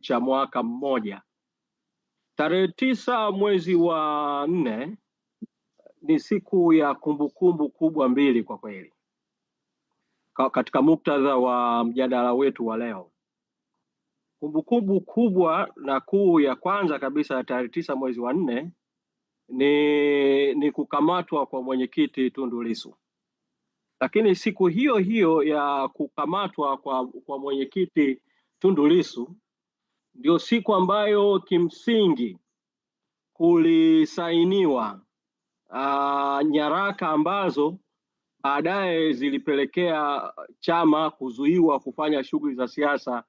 cha mwaka mmoja. Tarehe 9 mwezi wa 4 ni siku ya kumbukumbu kubwa mbili kwa kweli, katika muktadha wa mjadala wetu wa leo. Kumbukumbu kubwa na kuu ya kwanza kabisa ya tarehe 9 mwezi wa 4 ni kukamatwa kwa mwenyekiti Tundu Lissu. Lakini siku hiyo hiyo ya kukamatwa kwa mwenyekiti Tundu Lissu ndio siku ambayo kimsingi kulisainiwa nyaraka ambazo baadaye zilipelekea chama kuzuiwa kufanya shughuli za siasa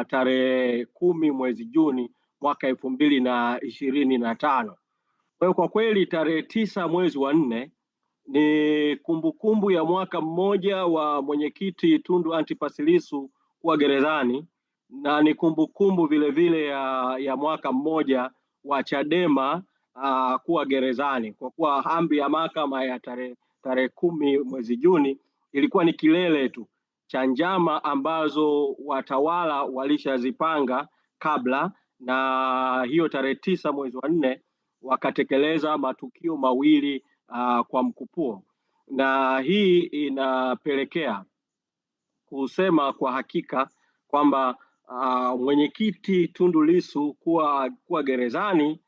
tarehe 10 mwezi Juni mwaka 2025. Kwa hiyo kwa kweli tarehe 9 mwezi wa 4 ni kumbukumbu ya mwaka mmoja wa mwenyekiti Tundu Antipas Lissu kuwa gerezani, na ni kumbukumbu vile vile ya mwaka mmoja wa Chadema kuwa gerezani, kwa kuwa amri ya mahakama ya tarehe 10 mwezi Juni ilikuwa ni kilele tu cha njama ambazo watawala walishazipanga kabla, na hiyo tarehe 9 mwezi wa 4 wakatekeleza matukio mawili kwa mkupuo, na hii inapelekea kusema kwa hakika kwamba mwenyekiti Tundu Lissu kuwa gerezani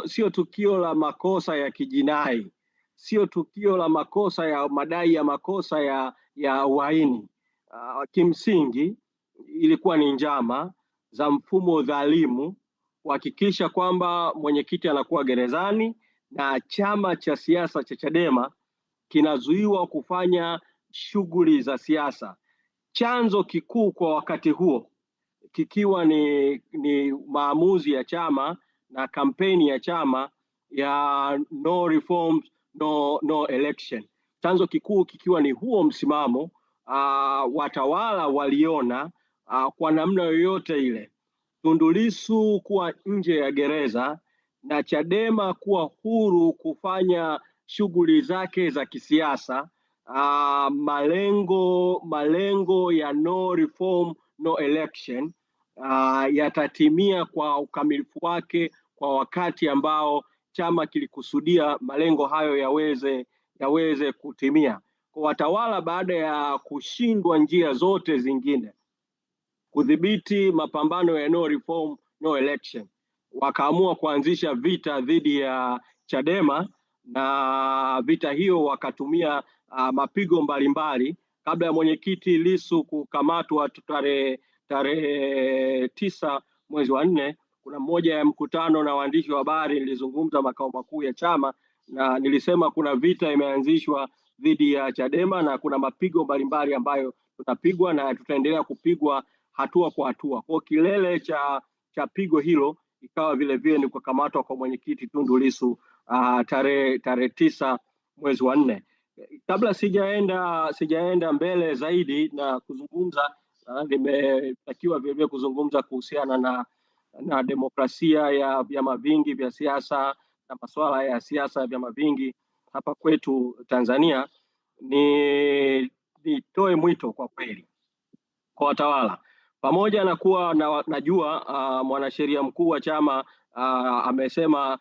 sio tukio la makosa ya kijinai, sio tukio la makosa ya madai ya makosa ya uhaini. Kimsingi ilikuwa ni njama za mfumo dhalimu kuhakikisha kwamba mwenyekiti anakuwa gerezani na chama cha siasa cha Chadema kinazuiwa kufanya shughuli za siasa. Chanzo kikuu kwa wakati huo kikiwa ni maamuzi ya chama na kampeni ya chama ya no reforms, no election. Chanzo kikuu kikiwa ni huo msimamo. Watawala waliona kwa namna yoyote ile Tundu Lissu kuwa nje ya gereza na Chadema kuwa huru kufanya shughuli zake za kisiasa, malengo ya no reform no election yatatimia kwa ukamilifu wake kwa wakati ambao chama kilikusudia malengo hayo yaweze kutimia. Kwa watawala, baada ya kushindwa njia zote zingine kudhibiti mapambano ya no reform no election, wakaamua kuanzisha vita dhidi ya Chadema, na vita hiyo wakatumia mapigo mbalimbali. Kabla ya mwenyekiti Lissu kukamatwa tarehe 9 mwezi wa 4, kuna mmoja ya mkutano na waandishi wa habari nilizungumza makao makuu ya chama, na nilisema kuna vita imeanzishwa dhidi ya Chadema na kuna mapigo mbalimbali ambayo tutapigwa na tutaendelea kupigwa hatua kwa hatua. Kwa kilele cha pigo hilo ikawa vile vile ni kukamatwa kwa mwenyekiti Tundu Lissu tarehe 9 mwezi wa 4. Kabla sijaenda mbele zaidi na kuzungumza, nimetakiwa vile vile kuzungumza kuhusiana na demokrasia ya vyama vingi vya siasa na masuala ya siasa ya vyama vingi hapa kwetu Tanzania. Nitoe mwito kwa kweli kwa watawala, pamoja na kuwa najua mwanasheria mkuu wa chama amesema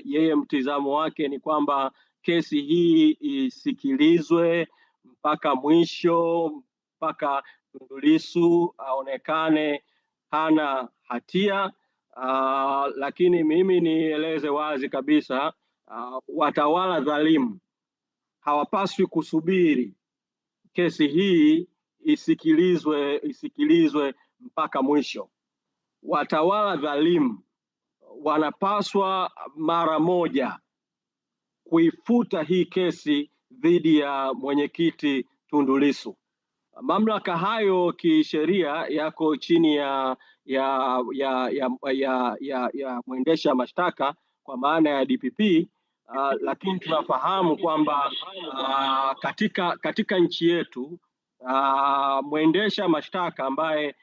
yeye mtizamo wake ni kwamba kesi hii isikilizwe mpaka mwisho, mpaka Tundu Lissu aonekane hana hatia. Lakini mimi nieleze wazi kabisa, watawala dhalimu hawapaswi kusubiri kesi hii isikilizwe mpaka mwisho. Watawala dhalimu wanapaswa mara moja kuifuta hii kesi dhidi ya mwenyekiti Tundu Lissu. Mamlaka hayo kisheria yako chini ya mwendesha mashtaka kwa maana ya DPP, lakini tunafahamu kwamba katika nchi yetu mwendesha mashtaka ambaye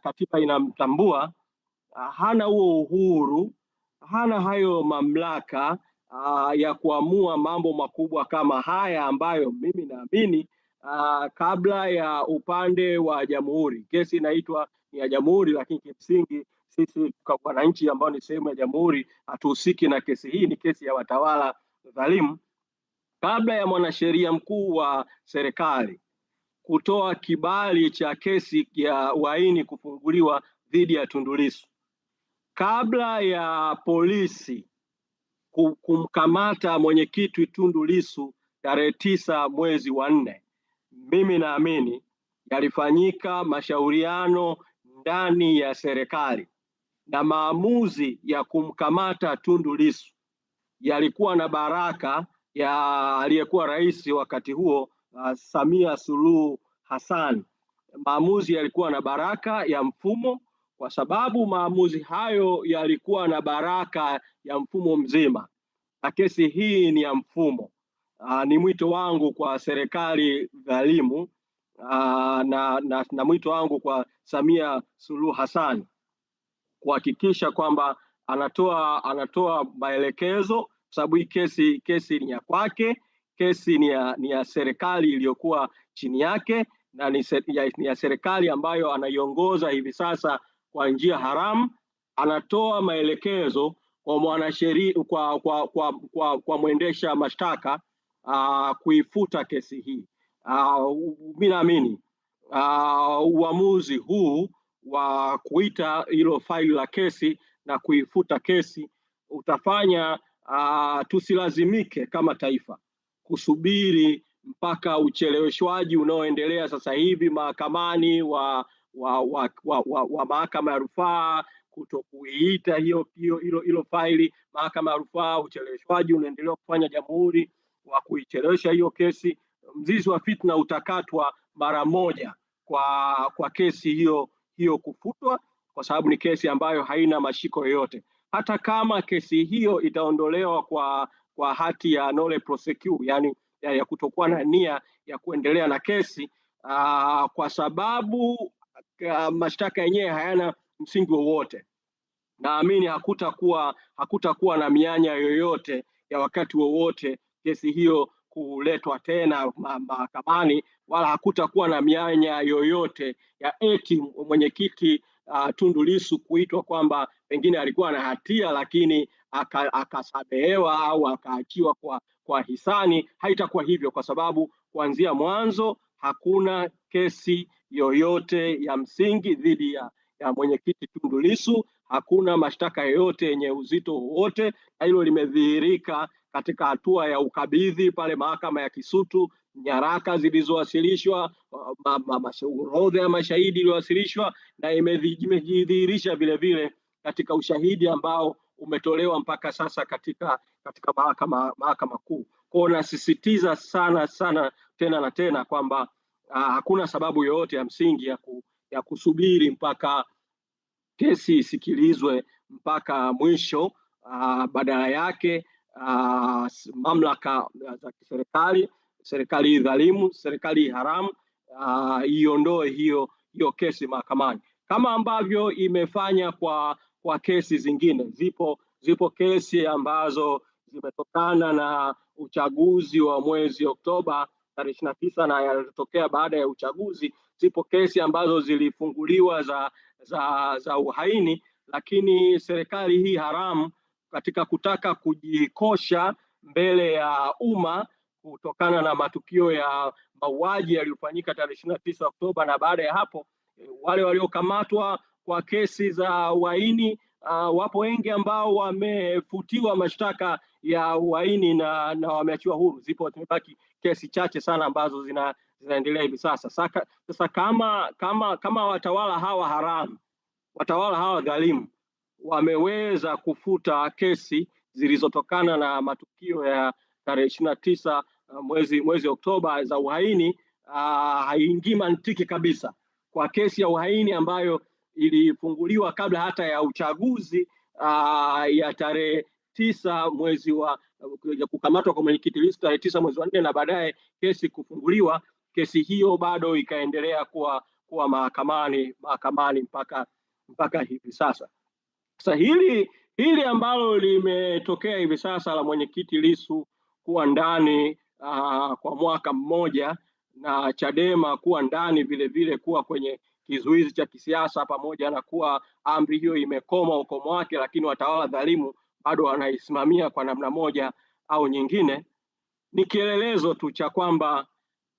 katiba inamtambua hana huo uhuru, hana hayo mamlaka ya kuamua mambo makubwa kama haya ambayo mimi naamini kabla ya upande wa jamhuri, kesi inaitwa ya jamhuri, lakini kimsingi sisi kwa wananchi ambao ni sehemu ya jamhuri hatuhusiki na kesi hii. Ni kesi ya watawala dhalimu. Kabla ya mwanasheria mkuu wa serikali kutoa kibali cha kesi ya uhaini kufunguliwa dhidi ya Tundu Lissu, kabla ya polisi kumkamata mwenyekiti Tundu Lissu tarehe 9 mwezi wa 4, mimi naamini yalifanyika mashauriano ndani ya serikali, na maamuzi ya kumkamata Tundu Lissu yalikuwa na baraka ya aliyekuwa rais wakati huo Samia Suluhu Hassan. Maamuzi yalikuwa na baraka ya mfumo, kwa sababu maamuzi hayo yalikuwa na baraka ya mfumo mzima, na kesi hii ni ya mfumo. Ni mwito wangu kwa serikali dhalimu na mwito wangu kwa Samia Suluhu Hassan kuhakikisha kwamba anatoa maelekezo, sababu hii kesi ni ya kwake, kesi ni ya serikali iliyokuwa chini yake, na ni ya serikali ambayo anaiongoza hivi sasa kwa njia haramu. Anatoa maelekezo kwa mwanasheria, kwa mwendesha mashtaka kuifuta kesi hii. Mimi naamini uamuzi huu wa kuita hilo faili la kesi na kuifuta kesi utafanya tusilazimike kama taifa kusubiri mpaka ucheleweshwaji unaoendelea sasa hivi mahakamani wa mahakama ya rufaa kutokuiita hilo faili mahakama ya rufaa. Ucheleweshwaji unaendelea kufanya jamhuri wa kuichelewesha hiyo kesi. Mzizi wa fitna utakatwa mara moja kwa kesi hiyo kufutwa, kwa sababu ni kesi ambayo haina mashiko yoyote. Hata kama kesi hiyo itaondolewa kwa hati ya nolle prosequi, yani ya kutokuwa na nia ya kuendelea na kesi kwa sababu mashtaka yenyewe hayana msingi wowote, naamini hakutakuwa na mianya yoyote ya wakati wowote kesi hiyo kuletwa tena mahakamani, wala hakutakuwa na mianya yoyote ya eti mwenyekiti Tundu Lissu kuitwa kwamba pengine alikuwa na hatia lakini akasamehewa au akaachiwa kwa hisani. Haitakuwa hivyo, kwa sababu kuanzia mwanzo hakuna kesi yoyote ya msingi dhidi ya mwenyekiti Tundu Lissu. Hakuna mashtaka yoyote yenye uzito wowote, na hilo limedhihirika katika hatua ya ukabidhi pale mahakama ya Kisutu, nyaraka zilizowasilishwa, orodha ya mashahidi iliyowasilishwa, na imejidhihirisha vile vile katika ushahidi ambao umetolewa mpaka sasa katika mahakama kuu. Kwa nasisitiza sana tena na tena kwamba hakuna sababu yoyote ya msingi ya kusubiri mpaka kesi isikilizwe mpaka mwisho. Badala yake mamlaka za kiserikali, serikali dhalimu, serikali haramu, iondoe hiyo kesi mahakamani, kama ambavyo imefanya kwa kesi zingine. Zipo kesi ambazo zimetokana na uchaguzi wa mwezi Oktoba tarehe 29 na yalitokea baada ya uchaguzi. Zipo kesi ambazo zilifunguliwa za uhaini, lakini serikali hii haramu katika kutaka kujikosha mbele ya umma kutokana na matukio ya mauaji yaliyofanyika tarehe 29 Oktoba na baada ya hapo wale waliokamatwa kwa kesi za uhaini, wapo wengi ambao wamefutiwa mashtaka ya uhaini na wameachiwa huru. Zipo zimebaki kesi chache sana ambazo zinaendelea hivi sasa. Sasa kama watawala hawa haramu, watawala hawa dhalimu wameweza kufuta kesi zilizotokana na matukio ya tarehe 29 mwezi Oktoba za uhaini, haingii mantiki kabisa kwa kesi ya uhaini ambayo ilifunguliwa kabla hata ya uchaguzi ya tarehe 9 mwezi wa kukamatwa kwa mwenyekiti Lissu tarehe 9 mwezi wa 4 na baadaye kesi kufunguliwa. Kesi hiyo bado ikaendelea kuwa mahakamani mpaka hivi sasa. Sasa hili ambalo limetokea hivi sasa la mwenyekiti Lissu kuwa ndani kwa mwaka mmoja na Chadema kuwa ndani vile vile kuwa kwenye kizuizi cha kisiasa, pamoja na kuwa amri hiyo imekoma ukomo wake, lakini watawala dhalimu bado wanaisimamia kwa namna moja au nyingine, ni kielelezo tu cha kwamba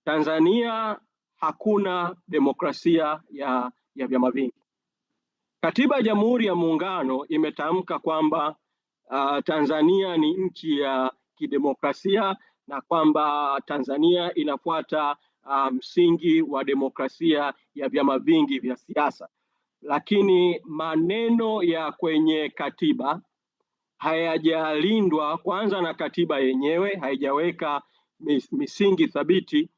Tanzania hakuna demokrasia ya vyama vingi. Katiba ya Jamhuri ya Muungano imetamka kwamba Tanzania ni nchi ya kidemokrasia na kwamba Tanzania inafuata msingi wa demokrasia ya vyama vingi vya siasa, lakini maneno ya kwenye katiba hayajalindwa kwanza, na katiba yenyewe haijaweka misingi thabiti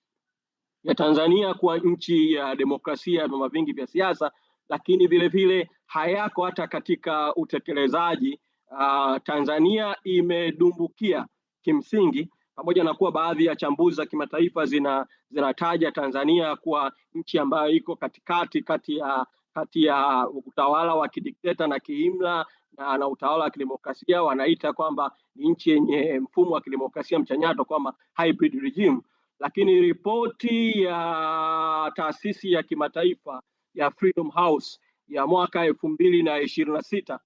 ya Tanzania kuwa nchi ya demokrasia ya vyama vingi vya siasa, lakini vile vile hayako hata katika utekelezaji. Tanzania imedumbukia kimsingi, pamoja na kuwa baadhi ya chambuzi za kimataifa zinataja Tanzania kuwa nchi ambayo iko katikati kati ya utawala wa kidikteta na kiimla na utawala wa kidemokrasia. Wanaita kwamba ni nchi yenye mfumo wa kidemokrasia mchanyato, kwamba hybrid regime. Lakini ripoti ya taasisi ya kimataifa ya Freedom House ya mwaka 2026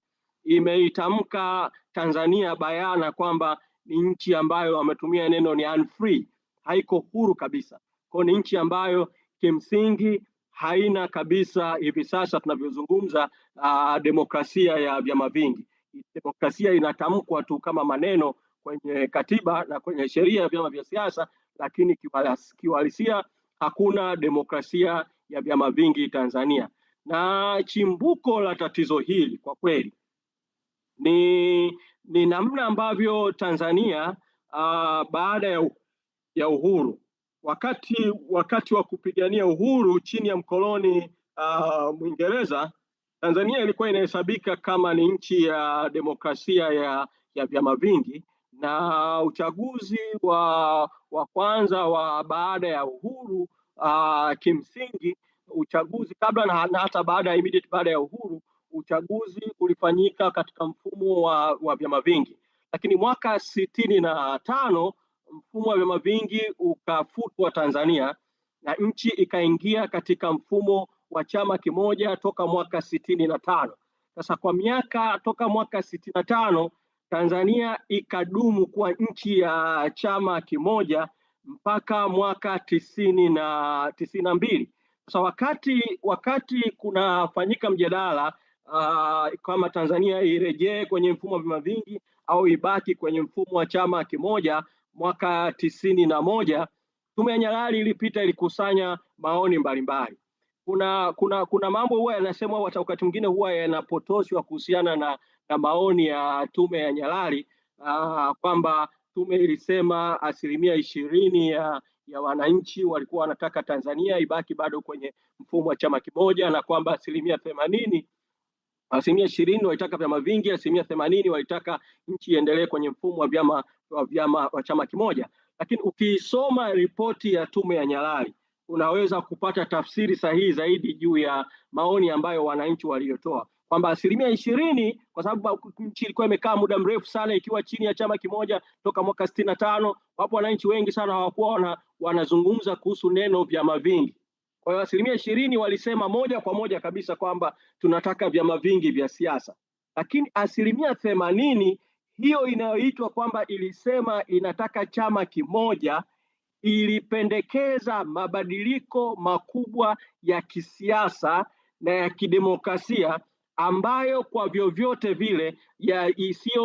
imeitamka Tanzania bayana kwamba ni nchi ambayo wametumia neno ni unfree, haiko huru kabisa. Kwa ni nchi ambayo kimsingi haina kabisa hivi sasa tunavyozungumza demokrasia ya vyama vingi. Demokrasia inatamkwa tu kama maneno kwenye katiba na kwenye sheria ya vyama vya siasa, lakini kiuhalisia hakuna demokrasia ya vyama vingi Tanzania. Na chimbuko la tatizo hili kwa kweli ni namna ambavyo Tanzania baada ya uhuru, wakati wa kupigania uhuru chini ya mkoloni Mwingereza, Tanzania ilikuwa inahesabika kama ni nchi ya demokrasia ya vyama vingi, na uchaguzi wa kwanza wa baada ya uhuru kimsingi uchaguzi kabla na hata baada immediate baada ya uhuru, uchaguzi ulifanyika katika mfumo wa vyama vingi, lakini mwaka 65 mfumo wa vyama vingi ukafutwa Tanzania na nchi ikaingia katika mfumo wa chama kimoja toka mwaka 65. Sasa kwa miaka toka mwaka 65 Tanzania ikadumu kuwa nchi ya chama kimoja mpaka mwaka 92. Sasa wakati kunafanyika mjadala kama Tanzania irejee kwenye mfumo wa vyama vingi au ibaki kwenye mfumo wa chama kimoja, mwaka 91 Tume ya Nyalali ilipita, ilikusanya maoni mbalimbali. Kuna mambo huwa yanasemwa wakati mwingine huwa yanapotoshwa kuhusiana na maoni ya Tume ya Nyalali, kwamba tume ilisema 20% ya wananchi walikuwa wanataka Tanzania ibaki bado kwenye mfumo wa chama kimoja, na kwamba 20% 20% walitaka vyama vingi, 80% walitaka nchi iendelee kwenye mfumo wa chama kimoja. Lakini ukisoma ripoti ya Tume ya Nyalali unaweza kupata tafsiri sahihi zaidi juu ya maoni ambayo wananchi waliotoa, kwamba 20% kwa sababu nchi ilikuwa imekaa muda mrefu sana ikiwa chini ya chama kimoja toka mwaka 65, wapo wananchi wengi sana hawakuwa wanazungumza kuhusu neno vyama vingi. Kwa hiyo 20% walisema moja kwa moja kabisa kwamba tunataka vyama vingi vya siasa, lakini 80% hiyo inayoitwa kwamba ilisema inataka chama kimoja ilipendekeza mabadiliko makubwa ya kisiasa na ya kidemokrasia ambayo kwa vyovyote vile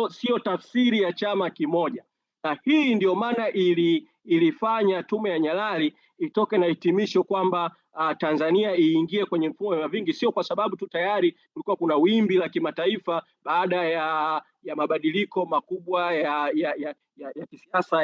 sio tafsiri ya chama kimoja. Na hii ndio maana ilifanya Tume ya Nyalali itoke na hitimisho kwamba Tanzania iingie kwenye mfumo wa vyama vingi, sio kwa sababu tu tayari kulikuwa kuna wimbi la kimataifa baada ya mabadiliko makubwa ya kisiasa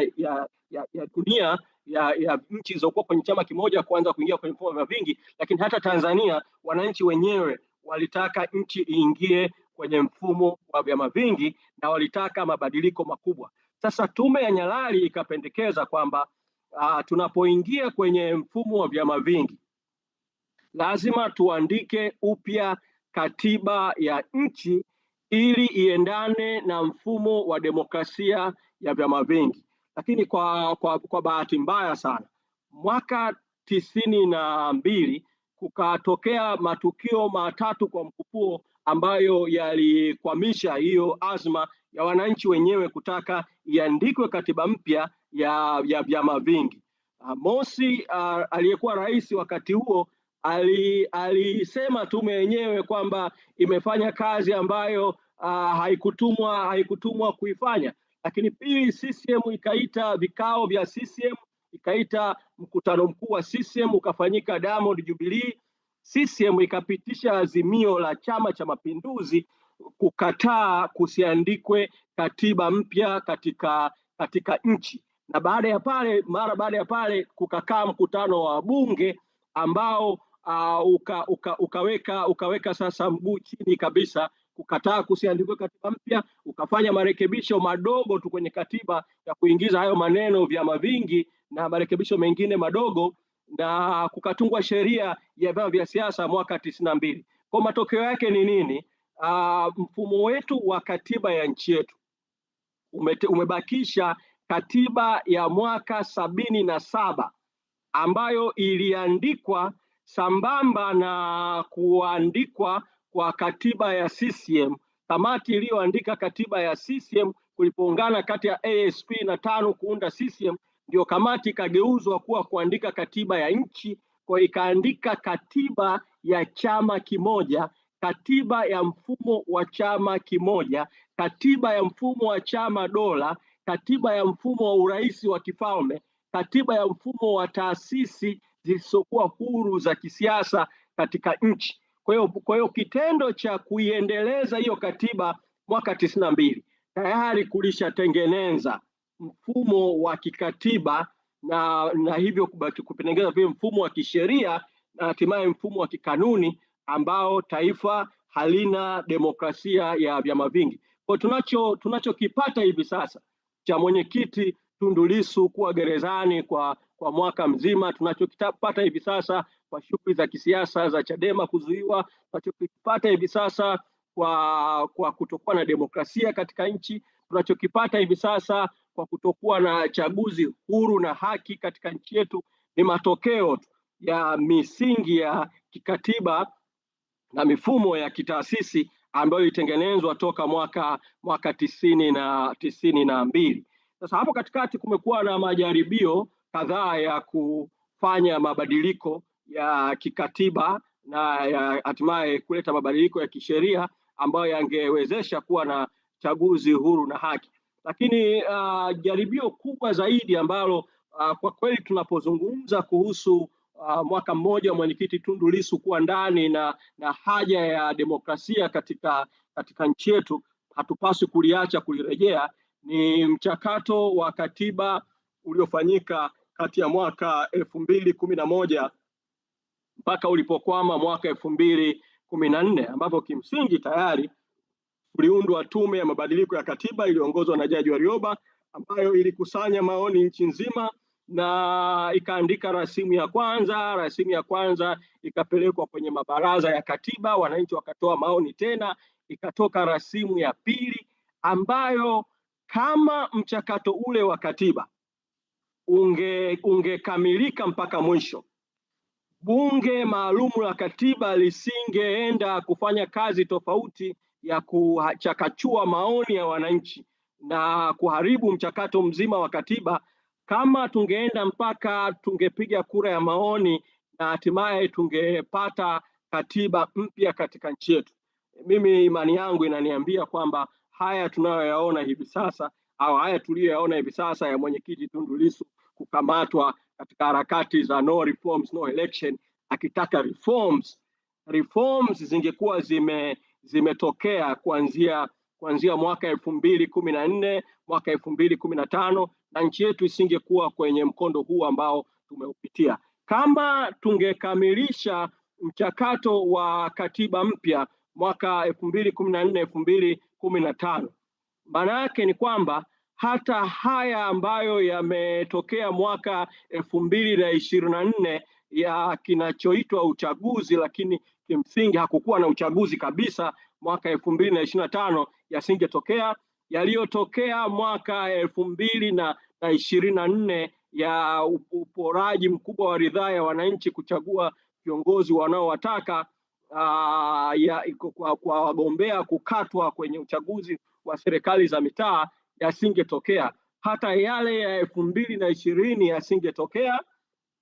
ya dunia ya nchi zilizokuwa kwenye chama kimoja kuanza kuingia kwenye mfumo wa vyama vingi, lakini hata Tanzania wananchi wenyewe walitaka nchi iingie kwenye mfumo wa vyama vingi na walitaka mabadiliko makubwa. Sasa Tume ya Nyalali ikapendekeza kwamba tunapoingia kwenye mfumo wa vyama vingi lazima tuandike upya katiba ya nchi ili iendane na mfumo wa demokrasia ya vyama vingi. Lakini kwa bahati mbaya sana mwaka 92 kukatokea matukio matatu kwa mkupuo ambayo yalikwamisha hiyo azma ya wananchi wenyewe kutaka iandikwe katiba mpya ya vyama vingi. Mosi, aliyekuwa rais wakati huo alisema tume yenyewe kwamba imefanya kazi ambayo haikutumwa kuifanya. Lakini pili, CCM ikaita vikao vya CCM, ikaita mkutano mkuu wa CCM ukafanyika Diamond Jubilee. CCM ikapitisha azimio la Chama cha Mapinduzi kukataa kusiandikwe katiba mpya katika nchi. Na mara baada ya pale kukakaa mkutano wa bunge ambao ukaweka sasa mguu chini kabisa, kukataa kusiandikwe katiba mpya, ukafanya marekebisho madogo tu kwenye katiba ya kuingiza hayo maneno vyama vingi na marekebisho mengine madogo, na kukatungwa sheria ya vyama vya siasa mwaka 92. Kwa matokeo yake ni nini? Mfumo wetu wa katiba ya nchi yetu umebakisha katiba ya mwaka 77 ambayo iliandikwa sambamba na kuandikwa kwa katiba ya CCM. Kamati iliyoandika katiba ya CCM kulipoungana kati ya ASP na TANU kuunda CCM, ndio kamati ikageuzwa kuwa kuandika katiba ya nchi, kwa ikaandika katiba ya chama kimoja, katiba ya mfumo wa chama kimoja, katiba ya mfumo wa chama dola, katiba ya mfumo wa urais wa kifalme, katiba ya mfumo wa taasisi zisizokuwa huru za kisiasa katika nchi. Kwa hiyo kitendo cha kuiendeleza hiyo katiba mwaka 92 tayari kulishatengeneza mfumo wa kikatiba na hivyo kupendeleza vile mfumo wa kisheria na hatimaye mfumo wa kikanuni ambao taifa halina demokrasia ya vyama vingi. Kwa tunachokipata hivi sasa cha mwenyekiti Tundu Lissu kuwa gerezani kwa mwaka mzima, tunachokipata hivi sasa kwa shughuli za kisiasa za Chadema kuzuiwa, tunachokipata hivi sasa kwa kutokuwa na demokrasia katika nchi, tunachokipata hivi sasa kwa kutokuwa na chaguzi huru na haki katika nchi yetu, ni matokeo ya misingi ya kikatiba na mifumo ya kitaasisi ambayo ilitengenezwa toka mwaka 92. Sasa hapo katikati kumekuwa na majaribio kadhaa ya kufanya mabadiliko ya kikatiba na hatimaye kuleta mabadiliko ya kisheria ambayo yangewezesha kuwa na chaguzi huru na haki. Lakini jaribio kubwa zaidi ambalo kwa kweli tunapozungumza kuhusu mwaka mmoja mwenyekiti Tundu Lissu kuwa ndani na haja ya demokrasia katika nchi yetu, hatupaswi kuliacha kulirejea, ni mchakato wa katiba uliofanyika kati ya mwaka 2011 mpaka ulipokwama mwaka 2014, ambapo kimsingi tayari uliundwa tume ya mabadiliko ya katiba iliyoongozwa na Jaji Warioba, ambayo ilikusanya maoni nchi nzima na ikaandika rasimu ya kwanza. Rasimu ya kwanza ikapelekwa kwenye mabaraza ya katiba, wananchi wakatoa maoni tena, ikatoka rasimu ya pili ambayo kama mchakato ule wa katiba ungekamilika mpaka mwisho, bunge maalum la katiba lisingeenda kufanya kazi tofauti ya kuchakachua maoni ya wananchi na kuharibu mchakato mzima wa katiba. Kama tungeenda mpaka tungepiga kura ya maoni na hatimaye tungepata katiba mpya katika nchi yetu, mimi imani yangu inaniambia kwamba haya tunayoyaona hivi sasa au haya tuliyoyaona hivi sasa ya mwenyekiti Tundu Lissu kukamatwa katika harakati za no reforms no election akitaka reforms zingekuwa zimetokea kuanzia mwaka 2014 mwaka 2015 na nchi yetu isingekuwa kwenye mkondo huu ambao tumeupitia. Kama tungekamilisha mchakato wa katiba mpya mwaka 2014 2015, maana yake ni kwamba hata haya ambayo yametokea mwaka 2024 ya kinachoitwa uchaguzi, lakini kimsingi hakukuwa na uchaguzi kabisa mwaka 2025, yasingetokea. Yaliyotokea mwaka 2024 ya uporaji mkubwa wa ridhaa ya wananchi kuchagua viongozi wanaowataka kwa wagombea kukatwa kwenye uchaguzi wa serikali za mitaa yasingetokea. Hata yale ya 2020 yasingetokea,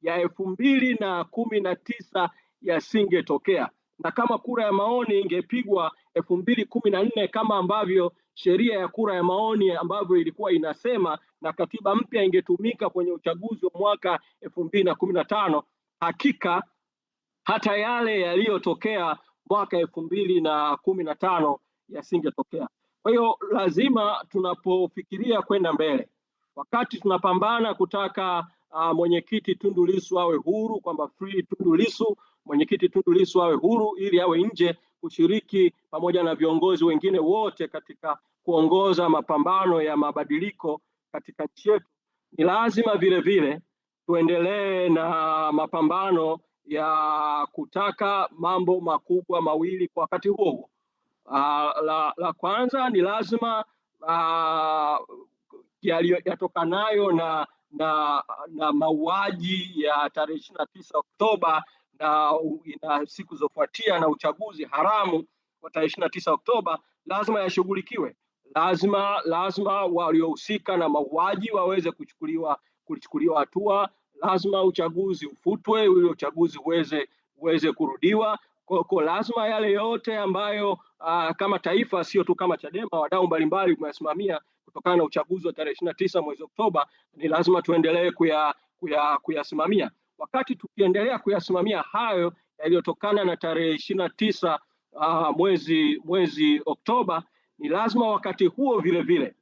ya 2019 yasingetokea. Na kama kura ya maoni ingepigwa 2014 kama ambavyo sheria ya kura ya maoni ambavyo ilikuwa inasema, na katiba mpya ingetumika kwenye uchaguzi wa mwaka 2015, hakika hata yale yaliyotokea mwaka 2015 yasingetokea. Kwa hiyo lazima tunapofikiria kwenda mbele, wakati tunapambana kutaka mwenyekiti Tundu Lissu awe huru, kwamba free Tundu Lissu, mwenyekiti Tundu Lissu awe huru ili awe nje kushiriki pamoja na viongozi wengine wote katika kuongoza mapambano ya mabadiliko katika nchi yetu, ni lazima vile vile tuendelee na mapambano ya kutaka mambo makubwa mawili kwa wakati huo. La kwanza ni lazima yatokanayo na mauaji ya tarehe 29 Oktoba na siku zofuatia na uchaguzi haramu wa tarehe 29 Oktoba lazima yashughulikiwe. Lazima waliohusika na mauaji waweze kuchukuliwa hatua. Lazima uchaguzi ufutwe ili uchaguzi uweze kurudiwa. Kwa lazima yale yote ambayo kama taifa, sio tu kama Chadema, wadau mbalimbali wamesimamia kutokana na uchaguzi wa tarehe 29 mwezi Oktoba, ni lazima tuendelee kuyasimamia. Wakati tukiendelea kuyasimamia hayo yaliyotokana na tarehe 29 mwezi Oktoba, ni lazima wakati huo vile vile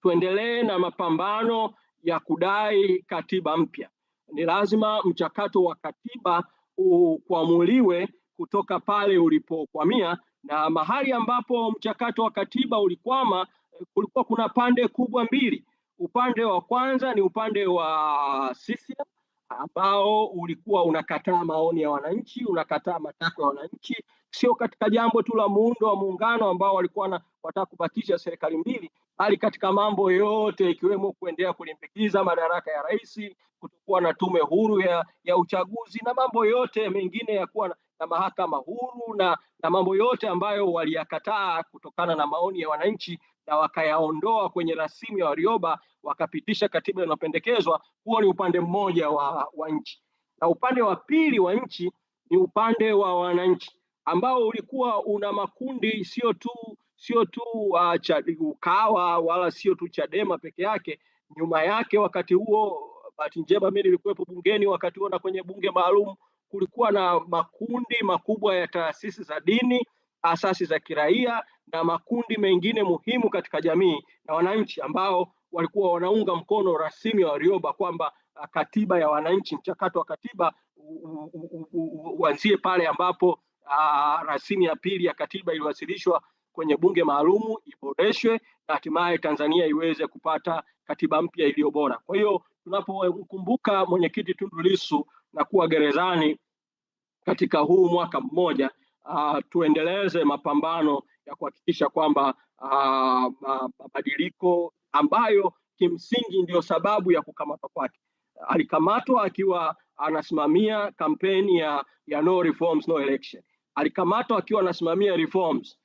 tuendelee na mapambano ya kudai katiba mpya. Ni lazima mchakato wa katiba ukwamuliwe kutoka pale ulipokwamia, na mahali ambapo mchakato wa katiba ulikwama kulikuwa kuna pande kubwa mbili. Upande wa kwanza ni upande wa CCM ambao ulikuwa unakataa maoni ya wananchi, unakataa matakwa ya wananchi, sio katika jambo tu la muundo wa muungano ambao walikuwa wataka kubakisha serikali mbili, bali katika mambo yote ikiwemo kuendelea kulimbikiza madaraka ya rais, kutokuwa na tume huru ya uchaguzi na mambo yote mengine ya kuwa na mahakama huru na mambo yote ambayo waliyakataa kutokana na maoni ya wananchi na wakayaondoa kwenye rasimu ya Warioba, wakapitisha katiba inayopendekezwa. Huo ni upande mmoja wa nchi, na upande wa pili wa nchi ni upande wa wananchi ambao ulikuwa una makundi sio tu Ukawa wala sio tu Chadema peke yake. Nyuma yake wakati huo, bahati njema mimi nilikuwepo bungeni wakati huo na kwenye bunge maalum, kulikuwa na makundi makubwa ya taasisi za dini, asasi za kiraia na makundi mengine muhimu katika jamii na wananchi ambao walikuwa wanaunga mkono rasimu ya Warioba kwamba katiba ya wananchi, mchakato wa katiba uanzie pale ambapo rasimu ya pili ya katiba iliwasilishwa kwenye bunge maalumu, iboreshwe na hatimaye Tanzania iweze kupata katiba mpya iliyo bora. Kwa hiyo tunapomkumbuka mwenyekiti Tundu Lissu na kuwa gerezani katika huu mwaka mmoja, tuendeleze mapambano ya kuhakikisha kwamba mabadiliko ambayo kimsingi ndio sababu ya kukamatwa kwake. Alikamatwa akiwa anasimamia kampeni ya no reforms no election. Alikamatwa akiwa anasimamia reforms.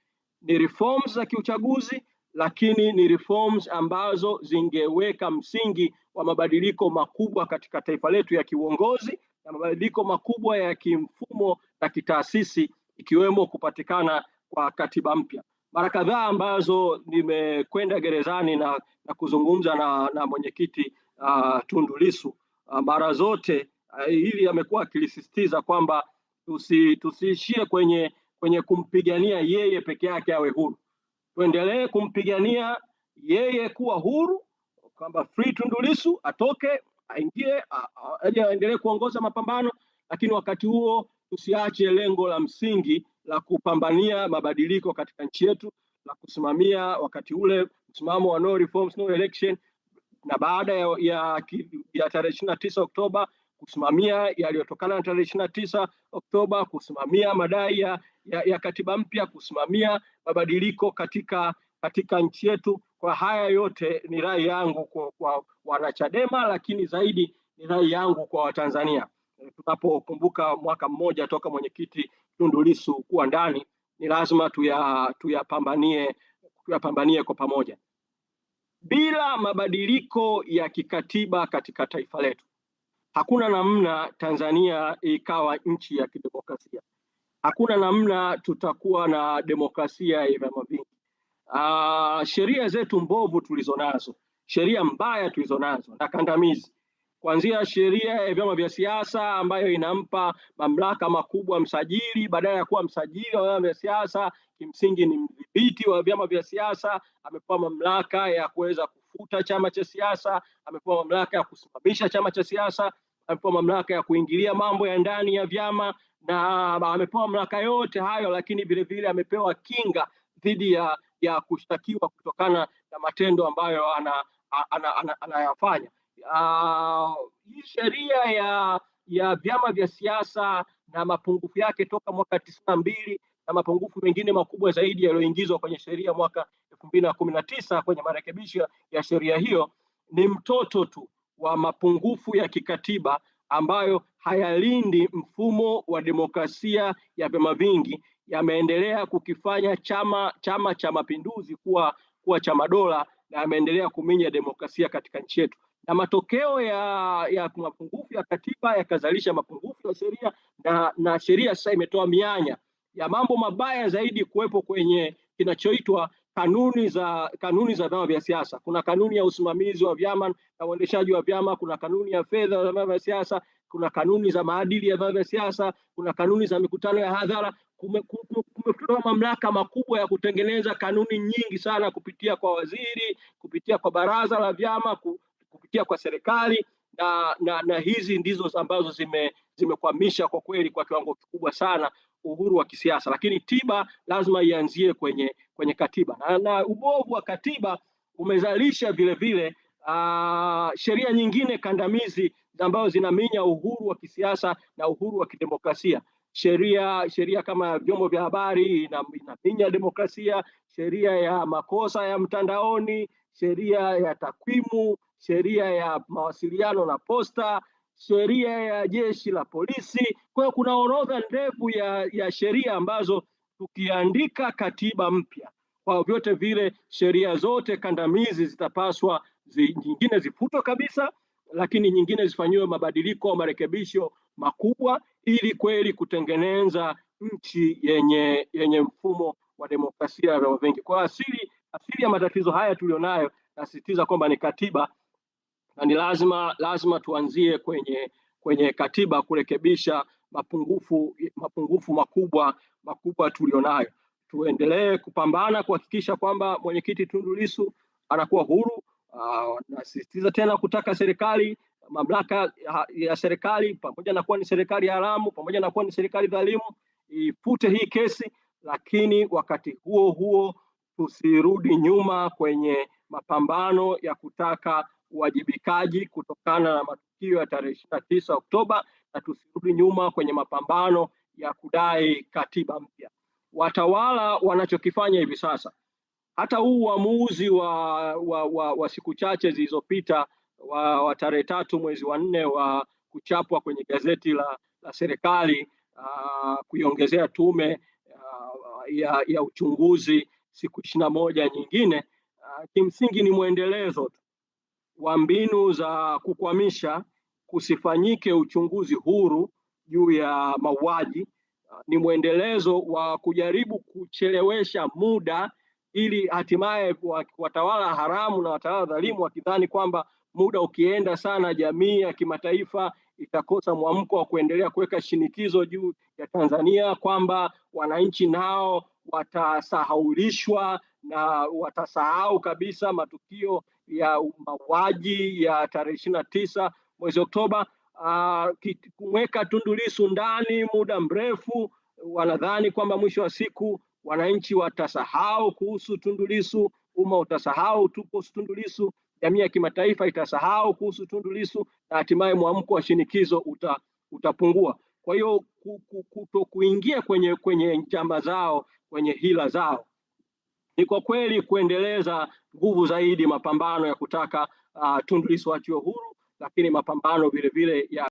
Ni reforms za kiuchaguzi, lakini ni reforms ambazo zingeweka msingi wa mabadiliko makubwa katika taifa letu ya kiuongozi na mabadiliko makubwa ya kimfumo na kitaasisi, ikiwemo kupatikana kwa katiba mpya. Mara kadhaa ambazo nimekwenda gerezani na kuzungumza na mwenyekiti Tundu Lissu, mara zote hili amekuwa akilisisitiza kwamba tusiishie kwenye kumpigania yeye peke yake awe huru. Tuendelee kumpigania yeye kuwa huru, kwamba free Tundu Lissu, atoke aingie aendelee kuongoza mapambano, lakini wakati huo tusiache lengo la msingi la kupambania mabadiliko katika nchi yetu, la kusimamia wakati ule msimamo wa no reforms no election, na baada ya tarehe 29 Oktoba kusimamia yaliyotokana na tarehe 29 Oktoba, kusimamia madai ya katiba mpya, kusimamia mabadiliko katika nchi yetu. Kwa haya yote ni rai yangu kwa wanachadema, lakini zaidi ni rai yangu kwa Watanzania. tunapokumbuka mwaka mmoja toka mwenyekiti Tundu Lissu kuwa ndani, ni lazima tuyapambanie kwa pamoja. Bila mabadiliko ya kikatiba katika taifa letu, hakuna namna Tanzania ikawa nchi ya kidemokrasia. Hakuna namna tutakuwa na demokrasia ya vyama vingi. Sheria zetu mbovu tulizonazo, sheria mbaya tulizonazo na kandamizi, kuanzia sheria ya vyama vya siasa ambayo inampa mamlaka makubwa msajili, badala ya kuwa msajili wa vyama vya siasa, kimsingi ni mdhibiti wa vyama vya siasa. Amepewa mamlaka ya kuweza kufuta chama cha siasa, amepewa mamlaka ya kusimamisha chama cha siasa, amepewa mamlaka ya kuingilia mambo ya ndani ya vyama, na amepewa mamlaka yote hayo, lakini vile vile amepewa kinga dhidi ya kushtakiwa kutokana na matendo ambayo anayafanya. Hii sheria ya vyama vya siasa na mapungufu yake toka mwaka 92 na mapungufu mengine makubwa zaidi yaliyoingizwa kwenye sheria mwaka 2019 kwenye marekebisho ya sheria hiyo, ni mtoto tu wa mapungufu ya kikatiba ambayo hayalindi mfumo wa demokrasia ya vyama vingi. Yameendelea kukifanya Chama cha Mapinduzi kuwa chama dola, na yameendelea kuminya demokrasia katika nchi yetu, na matokeo ya mapungufu ya katiba yakazalisha mapungufu ya sheria, na sheria sasa imetoa mianya ya mambo mabaya zaidi kuwepo kwenye kinachoitwa kanuni za vyama vya siasa. Kuna kanuni ya usimamizi wa vyama na uendeshaji wa vyama, kuna kanuni ya fedha za vyama vya siasa, kuna kanuni za maadili ya vyama vya siasa, kuna kanuni za mikutano ya hadhara. Kumetolewa mamlaka makubwa ya kutengeneza kanuni nyingi sana kupitia kwa waziri, kupitia kwa baraza la vyama, kupitia kwa serikali, na hizi ndizo ambazo zimekwamisha kwa kweli kwa kiwango kikubwa sana uhuru wa kisiasa. Lakini tiba lazima ianzie kwenye katiba, na ubovu wa katiba umezalisha vile vile sheria nyingine kandamizi ambazo zinaminya uhuru wa kisiasa na uhuru wa kidemokrasia. Sheria kama vyombo vya habari inaminya demokrasia, sheria ya makosa ya mtandaoni, sheria ya takwimu, sheria ya mawasiliano na posta, sheria ya jeshi la polisi. Kwa hiyo kuna orodha ndefu ya sheria ambazo tukiandika katiba mpya, kwa vyote vile sheria zote kandamizi zitapaswa nyingine zifutwe kabisa, lakini nyingine zifanyiwe mabadiliko au marekebisho makubwa, ili kweli kutengeneza nchi yenye mfumo wa demokrasia ya vyama vingi. Kwa asili ya matatizo haya tulionayo, nasisitiza kwamba ni katiba, na ni lazima tuanzie kwenye katiba kurekebisha mapungufu makubwa tulionayo. Tuendelee kupambana kuhakikisha kwamba mwenyekiti Tundu Lissu anakuwa huru. Nasisitiza tena kutaka mamlaka ya serikali, pamoja na kuwa ni serikali haramu, pamoja na kuwa ni serikali dhalimu, ifute hii kesi, lakini wakati huo huo tusirudi nyuma kwenye mapambano ya kutaka uwajibikaji kutokana na matukio ya tarehe 29 Oktoba, na tusirudi nyuma kwenye mapambano ya kudai katiba mpya. Watawala wanachokifanya hivi sasa, hata huu uamuzi wa siku chache zilizopita wa tarehe 3 mwezi wa 4 wa kuchapwa kwenye gazeti la serikali, kuiongezea tume ya uchunguzi siku 21 nyingine, kimsingi ni mwendelezo wa mbinu za kukwamisha kusifanyike uchunguzi huru juu ya mauaji. Ni mwendelezo wa kujaribu kuchelewesha muda, ili hatimaye watawala haramu na watawala dhalimu wakidhani kwamba muda ukienda sana jamii ya kimataifa itakosa mwamko wa kuendelea kuweka shinikizo juu ya Tanzania, kwamba wananchi nao watasahaulishwa na watasahau kabisa matukio ya mauaji ya tarehe 29 mwezi Oktoba. Kumweka Tundu Lissu ndani muda mrefu, wanadhani kwamba mwisho wa siku wananchi watasahau kuhusu Tundu Lissu, umma utasahau kuhusu Tundu Lissu, jamii ya kimataifa itasahau kuhusu Tundu Lissu, na hatimaye mwamko wa shinikizo utapungua. Kwa hiyo kuingia kwenye njama zao, kwenye hila zao, ni kwa kweli kuendeleza nguvu zaidi mapambano ya kutaka Tundu Lissu achiwe huru, lakini mapambano vile vile ya